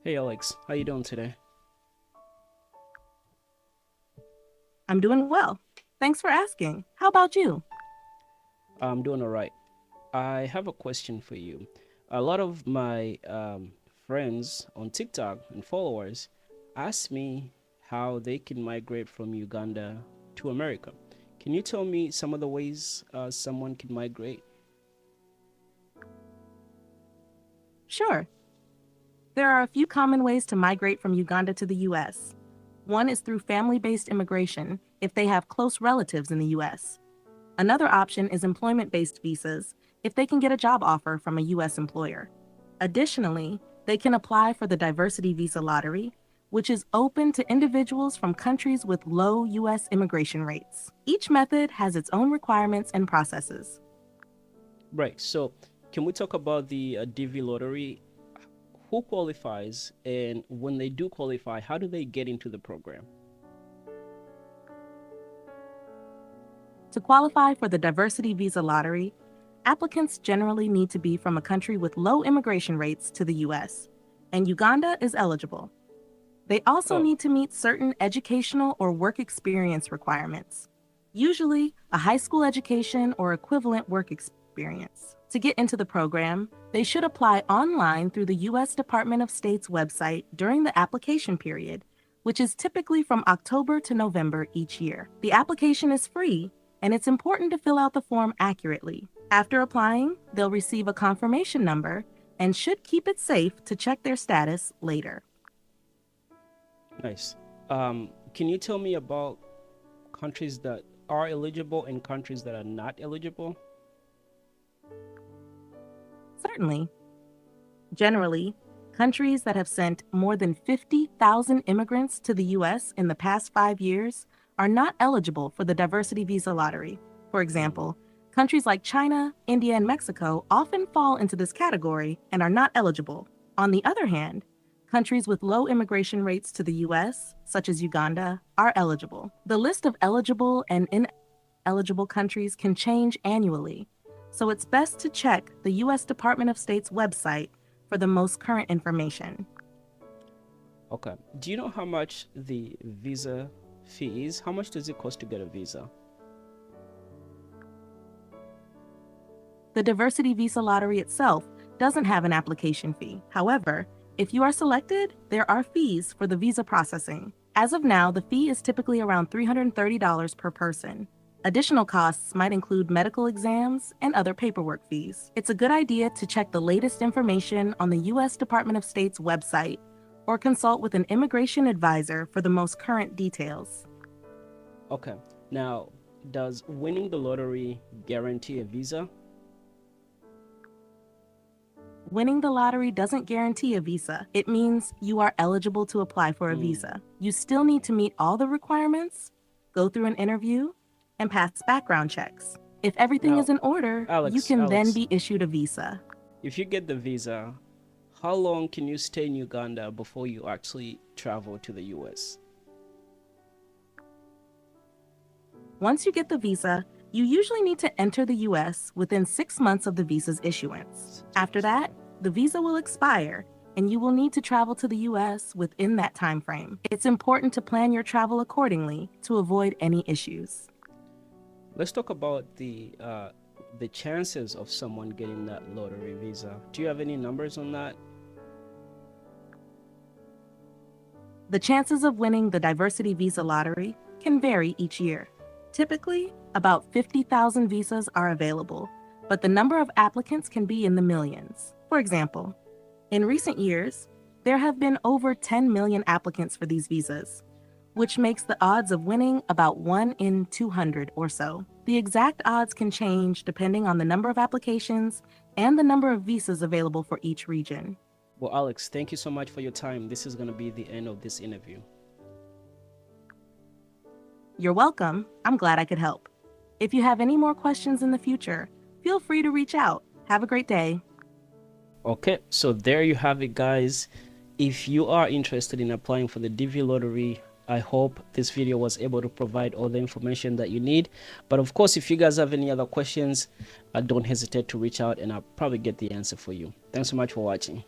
Hey Alex, how you doing today? I'm doing well. Thanks for asking. How about you? I'm doing all right. I have a question for you. A lot of my friends on TikTok and followers ask me how they can migrate from Uganda to America. Can you tell me some of the ways someone can migrate? Sure. There are a few common ways to migrate from Uganda to the U.S. One is through family based immigration if they have close relatives in the U.S. Another option is employment based visas if they can get a job offer from a U.S. employer. Additionally, they can apply for the Diversity Visa Lottery, which is open to individuals from countries with low U.S. immigration rates. Each method has its own requirements and processes. Right. So, can we talk about the DV lottery? Who qualifies, and when they do qualify, how do they get into the program? To qualify for the Diversity Visa Lottery, applicants generally need to be from a country with low immigration rates to the U.S., and Uganda is eligible. They also Oh, need to meet certain educational or work experience requirements, usually a high school education or equivalent work experience. To get into the program, they should apply online through the U.S. Department of State's website during the application period, which is typically from October to November each year. The application is free, and it's important to fill out the form accurately. After applying, they'll receive a confirmation number and should keep it safe to check their status later. nice. Can you tell me about countries that are eligible and countries that are not eligible? Certainly, generally, countries that have sent more than 50,000 immigrants to the U.S. in the past 5 years are not eligible for the Diversity Visa Lottery. For Mm. example, countries like China, India, and Mexico often fall into this category and are not eligible. On the other hand, countries with low immigration rates to the U.S., such as Uganda, are eligible. The list of eligible and ineligible countries can change annually, so it's best to check the U.S. Department of State's website for the most current information. Okay. Do you know how much the visa fee is? How much does it cost to get a visa? The Diversity Visa Lottery itself doesn't have an application fee. However, if you are selected, there are fees for the visa processing. As of now, the fee is typically around $330 per person. Additional costs might include medical exams and other paperwork fees. It's a good idea to check the latest information on the U.S. Department of State's website or consult with an immigration advisor for the most current details. Okay. Now, does winning the lottery guarantee a visa? Winning the lottery doesn't guarantee a visa. It means you are eligible to apply for a Mm. visa. You still need to meet all the requirements, go through an interview, and pass background checks. If everything Now, is in order, you Alex, can then Alex, be issued a visa. if you get the visa, how long can you stay in Uganda before you actually travel to the US? Once you get the visa, you usually need to enter the US within 6 months of the visa's issuance. 6 months. After that, the visa will expire and you will need to travel to the US within that time frame. It's important to plan your travel accordingly to avoid any issues. Let's talk about the chances of someone getting that lottery visa. Do you have any numbers on that? The chances of winning the Diversity Visa Lottery can vary each year. Typically, about 50,000 visas are available, but the number of applicants can be in the millions. For example, in recent years, there have been over 10 million applicants for these visas, which makes the odds of winning about 1 in 200 or so. The exact odds can change depending on the number of applications and the number of visas available for each region. Well, Alex, thank you so much for your time. This is going to be the end of this interview. You're welcome. I'm glad I could help. If you have any more questions in the future, feel free to reach out. Have a great day. Okay, so there you have it, guys. If you are interested in applying for the DV lottery, I hope this video was able to provide all the information that you need. But of course, if you guys have any other questions, don't hesitate to reach out and I'll probably get the answer for you. Thanks so much for watching.